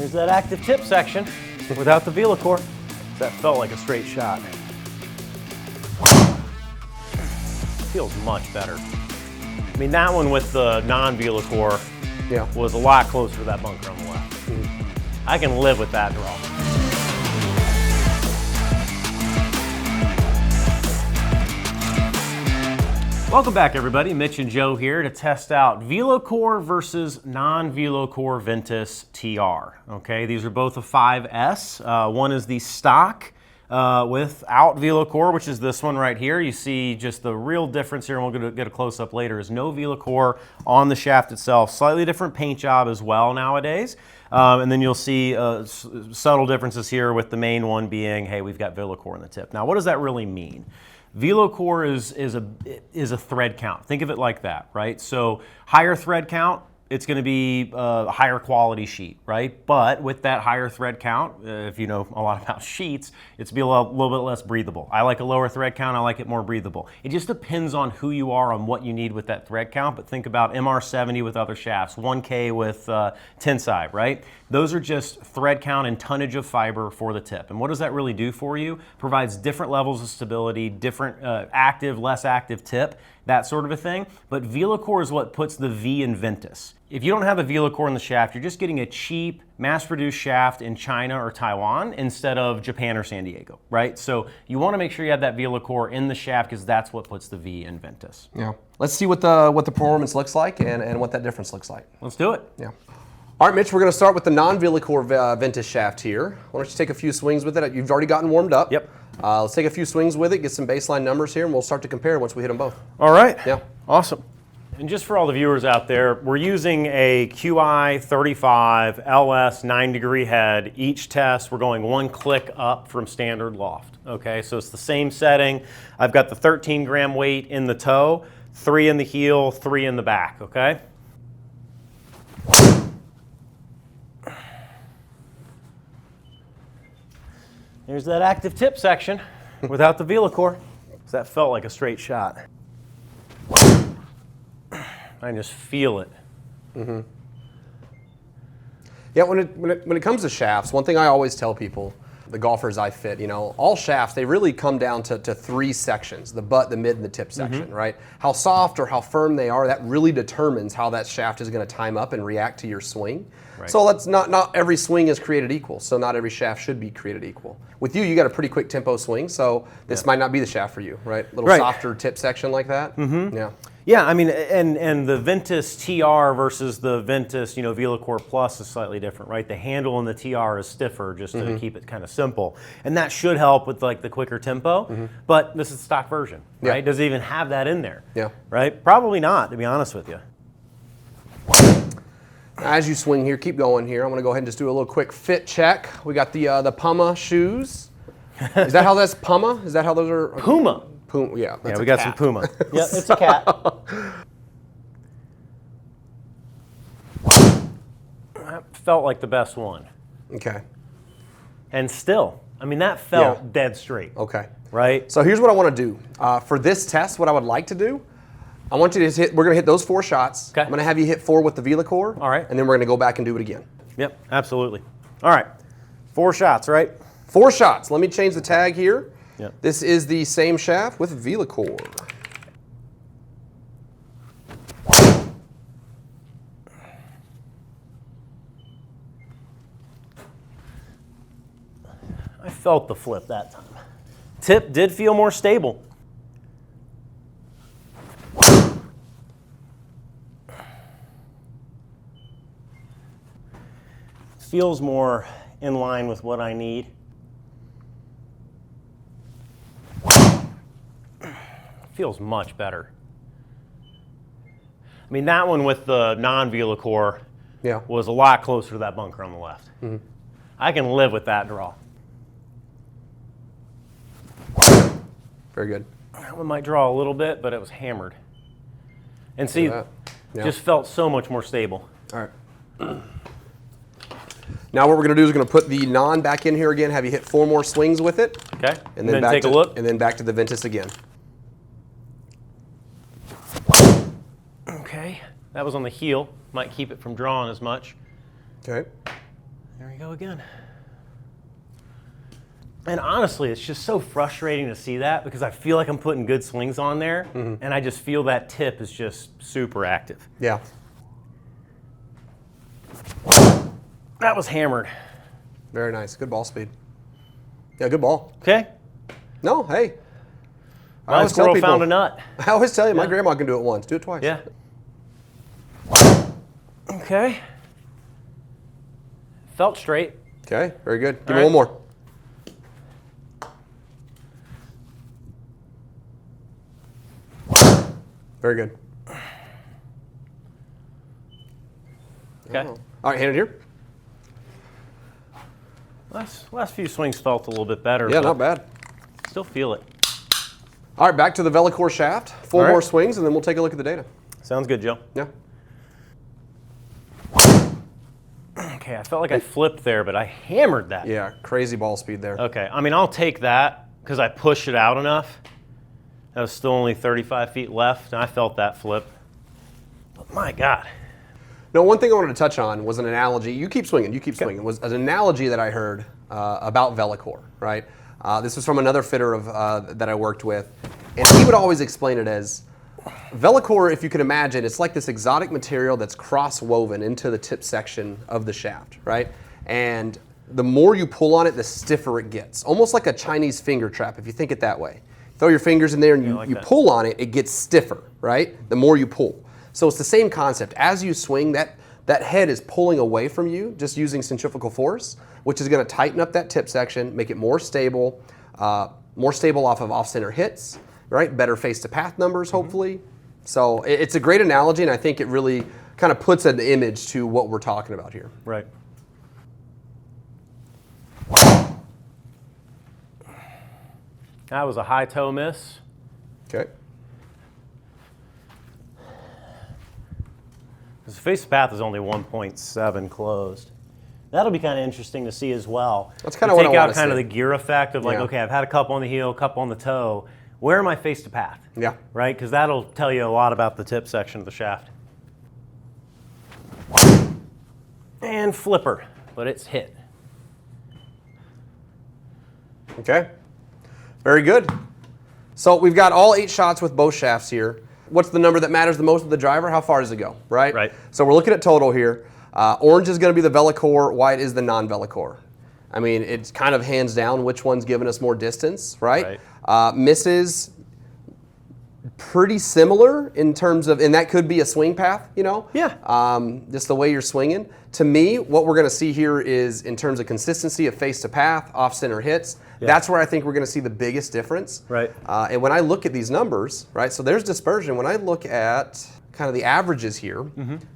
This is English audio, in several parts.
There's that active tip section without the Velocore. That felt like a straight shot. Feels much better. I mean, that one with the non-Velocore was a lot closer to that bunker on the left. I can live with that draw. Welcome back, everybody. Mitch and Joe here to test out Velocore versus non-Velocore Ventus TR. Okay, these are both a 5S. One is the stock without Velocore, which is this one right here. You see just the real difference here, and we're going to get a close-up later, is no Velocore on the shaft itself. Slightly different paint job as well nowadays. And then you'll see subtle differences here with the main one being, hey, we've got Velocore in the tip. Now, what does that really mean? Velocore is a thread count. Think of it like that, right? So higher thread count, it's going to be a higher quality sheet, right? But with that higher thread count, if you know a lot about sheets, it's be a little bit less breathable. I like a lower thread count. I like it more breathable. It just depends on who you are, on what you need with that thread count. But think about MR70 with other shafts, 1K with tensai, right? Those are just thread count and tonnage of fiber for the tip. And what does that really do for you? Provides different levels of stability, different active, less active tip, that sort of a thing. But Velocore is what puts the V in Ventus. If you don't have a Velocore in the shaft, you're just getting a cheap, mass-produced shaft in China or Taiwan instead of Japan or San Diego, right? So you want to make sure you have that Velocore in the shaft because that's what puts the V in Ventus. Yeah. Let's see what the performance looks like and what that difference looks like. Let's do it. Yeah. All right, Mitch, we're going to start with the non-Velocore Ventus shaft here. Why don't you take a few swings with it? You've already gotten warmed up. Yep. Let's take a few swings with it, get some baseline numbers here, and we'll start to compare once we hit them both. All right. Yeah. Awesome. And just for all the viewers out there, we're using a QI 35 LS 9-degree head. Each test, we're going one click up from standard loft. Okay, so it's the same setting. I've got the 13-gram weight in the toe, 3 in the heel, 3 in the back, okay? There's that active tip section without the Velocore. So that felt like a straight shot. I can just feel it. Mm-hmm. Yeah, when it comes to shafts, one thing I always tell people, the golfers I fit, you know, all shafts, they really come down to 3 sections, the butt, the mid, and the tip section, right? How soft or how firm they are, that really determines how that shaft is going to time up and react to your swing. Right. So that's not every swing is created equal, so not every shaft should be created equal. With you got a pretty quick tempo swing, so this might not be the shaft for you, right? A little softer tip section like that. Mm-hmm. Yeah. Yeah, I mean, and the Ventus TR versus the Ventus, Velocore Plus is slightly different, right? The handle in the TR is stiffer, just to keep it kind of simple, and that should help with like the quicker tempo. But this is the stock version, right? Does it even have that in there? Yeah. Right? Probably not, to be honest with you. As you swing here, keep going here. I'm going to go ahead and just do a little quick fit check. We got the Puma shoes. Is that how that's Puma? Is that how those are? Puma. Puma, yeah. Yeah, we got some Puma. Yeah, it's a cat. That felt like the best one. Okay. And still, I mean, that felt dead straight. Okay. Right? So here's what I want to do. For this test, what I would like to do, I want you to hit, we're going to hit those 4 shots. Okay. I'm going to have you hit 4 with the Velocore. All right. And then we're going to go back and do it again. Yep, absolutely. All right. 4 shots, right? 4 shots. Let me change the tag here. Yep. This is the same shaft with Velocore. I felt the flip that time. Tip did feel more stable. Feels more in line with what I need. Feels much better. I mean, that one with the non-Velocore was a lot closer to that bunker on the left. I can live with that draw. Very good. That one might draw a little bit, but it was hammered. And see, just felt so much more stable. All right. Now what we're going to do is we're going to put the non back in here again, have you hit 4 more swings with it. Okay. And then back take a look. And then back to the Ventus again. Okay. That was on the heel. Might keep it from drawing as much. Okay. There we go again. And honestly, it's just so frustrating to see that because I feel like I'm putting good swings on there, and I just feel that tip is just super active. Yeah. That was hammered. Very nice. Good ball speed. Yeah, good ball. Okay. No, hey. I My always tell squirrel people, found a nut. I always tell you, my grandma can do it once. Do it twice. Yeah. Okay. Felt straight. Okay, very good. Give All me right. one more. Very good. Okay. Oh. All right, hand it here. Last few swings felt a little bit better. Yeah, but not bad. Still feel it. All right, back to the Velocore shaft. Four All right. more swings, and then we'll take a look at the data. Sounds good, Joe. Yeah. Okay, I felt like I flipped there, but I hammered that. Yeah, crazy ball speed there. Okay, I mean, I'll take that because I pushed it out enough. That was still only 35 feet left, and I felt that flip. But my God. No, one thing I wanted to touch on was an analogy. You keep swinging, was an analogy that I heard about Velocore, right? This was from another fitter that I worked with, and he would always explain it as, Velocore, if you can imagine, it's like this exotic material that's cross-woven into the tip section of the shaft, right? And the more you pull on it, the stiffer it gets. Almost like a Chinese finger trap, if you think it that way. Throw your fingers in there and you pull on it, it gets stiffer, right? The more you pull. So it's the same concept. As you swing, that head is pulling away from you just using centrifugal force, which is going to tighten up that tip section, make it more stable off of off-center hits, right? Better face-to-path numbers, hopefully. So it's a great analogy, and I think it really kind of puts an image to what we're talking about here. Right. That was a high toe miss. Okay. Because the face path is only 1.7 closed. That'll be kind of interesting to see as well. That's kind of what I want to see. Take out kind of the gear effect of like, okay, I've had a couple on the heel, a couple on the toe. Where am I face to path? Yeah. Right? Because that'll tell you a lot about the tip section of the shaft. And flipper, but it's hit. Okay. Very good. So we've got all 8 shots with both shafts here. What's the number that matters the most with the driver? How far does it go, right? Right. So we're looking at total here. Orange is going to be the Velocore, white is the non-Velocore. I mean, it's kind of hands down which one's giving us more distance, right? Misses, pretty similar in terms of, and that could be a swing path, you know? Yeah. Just the way you're swinging. To me, what we're going to see here is in terms of consistency of face-to-path, off-center hits, that's where I think we're going to see the biggest difference. Right. And when I look at these numbers, right, so there's dispersion. When I look at kind of the averages here,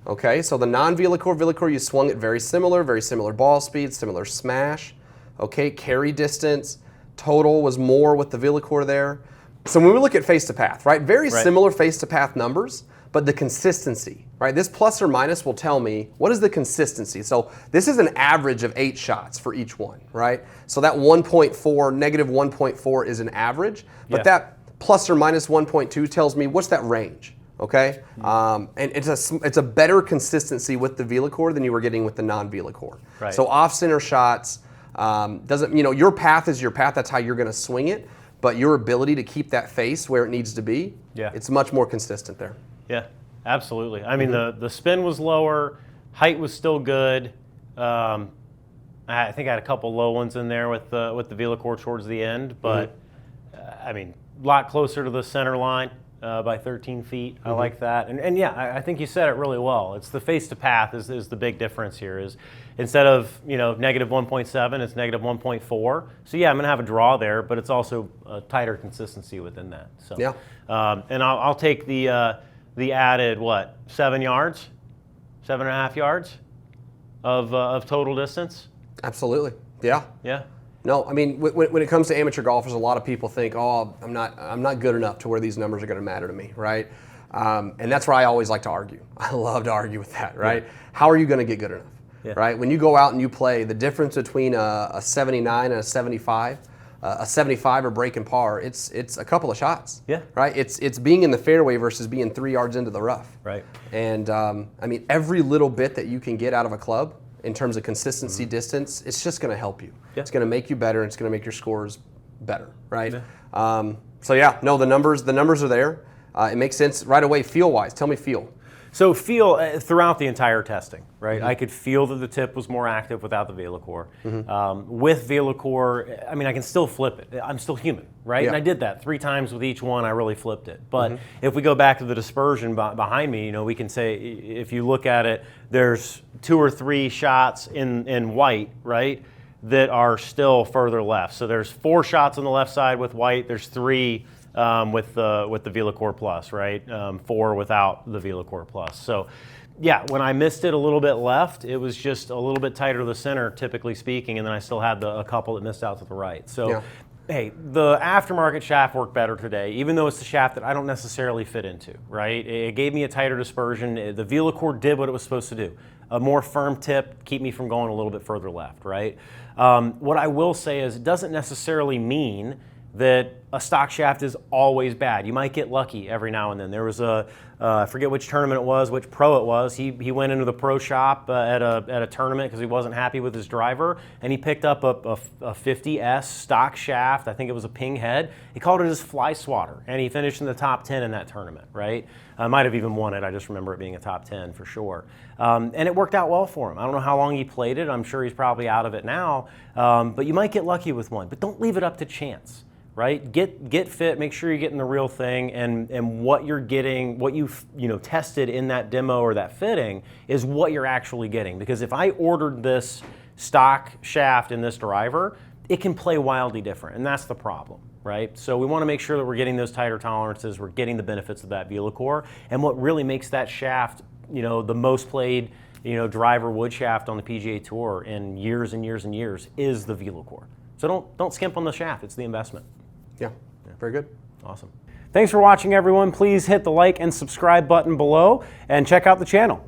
okay, so the non-Velocore, you swung it very similar ball speed, similar smash, okay, carry distance, total was more with the Velocore there. So when we look at face-to-path, right, very similar face-to-path numbers, but the consistency, right? This plus or minus will tell me what is the consistency. So this is an average of 8 shots for each one, right? So that 1.4, negative 1.4 is an average, but that plus or minus 1.2 tells me what's that range, okay? And it's a better consistency with the Velocore than you were getting with the non-Velocore. Right. So off-center shots, doesn't, you know, your path is your path, that's how you're gonna swing it, but your ability to keep that face where it needs to be, it's much more consistent there. Yeah, absolutely. I mean, the spin was lower, height was still good. I think I had a couple low ones in there with the Velocore towards the end, but I mean, a lot closer to the center line by 13 feet. I like that. And yeah, I think you said it really well. It's the face to path is the big difference here. Is instead of, you know, negative 1.7, it's negative 1.4. So yeah, I'm gonna have a draw there, but it's also a tighter consistency within that. So and I'll take the added, what, 7 yards, 7.5 yards of total distance? Absolutely, yeah. Yeah. No, I mean, when it comes to amateur golfers, a lot of people think, oh, I'm not good enough to where these numbers are going to matter to me, right? And that's where I always like to argue. I love to argue with that, right? How are you going to get good enough, right? When you go out and you play, the difference between a 79 and a 75 or breaking par, it's a couple of shots. Right. It's being in the fairway versus being 3 yards into the rough. Right. And I mean, every little bit that you can get out of a club in terms of consistency, distance, it's just going to help you. Yeah. It's going to make you better, and it's going to make your scores better, right? Yeah. So yeah, no, the numbers are there. It makes sense right away. Feel wise, tell me feel. So feel throughout the entire testing, right? I could feel that the tip was more active without the Velocore. With Velocore, I mean, I can still flip it. I'm still human, right? Yeah. And I did that 3 times with each one. I really flipped it. But if we go back to the dispersion behind me, you know, we can say if you look at it, there's 2 or 3 shots in white, right, that are still further left. So there's 4 shots on the left side with white. There's 3. With the Velocore Plus, right? 4 without the Velocore Plus. So, yeah, when I missed it a little bit left, it was just a little bit tighter to the center, typically speaking, and then I still had a couple that missed out to the right. So, hey, the aftermarket shaft worked better today, even though it's the shaft that I don't necessarily fit into, right? It gave me a tighter dispersion. The Velocore did what it was supposed to do. A more firm tip, keep me from going a little bit further left, right? What I will say is it doesn't necessarily mean that a stock shaft is always bad. You might get lucky every now and then. There was I forget which tournament it was, which pro it was. He went into the pro shop at a tournament because he wasn't happy with his driver, and he picked up a 50S stock shaft. I think it was a ping head. He called it his fly swatter, and he finished in the top 10 in that tournament, right? I might have even won it. I just remember it being a top 10 for sure. And it worked out well for him. I don't know how long he played it. I'm sure he's probably out of it now. But you might get lucky with one, but don't leave it up to chance. Right? Get fit, make sure you're getting the real thing, and what you're getting, what you've tested in that demo or that fitting is what you're actually getting. Because if I ordered this stock shaft in this driver, it can play wildly different, and that's the problem, right? So we want to make sure that we're getting those tighter tolerances, we're getting the benefits of that Velocore, and what really makes that shaft, the most played, driver wood shaft on the PGA Tour in years and years and years is the Velocore. So don't skimp on the shaft, it's the investment. Yeah, very good. Awesome. Thanks for watching, everyone. Please hit the like and subscribe button below and check out the channel.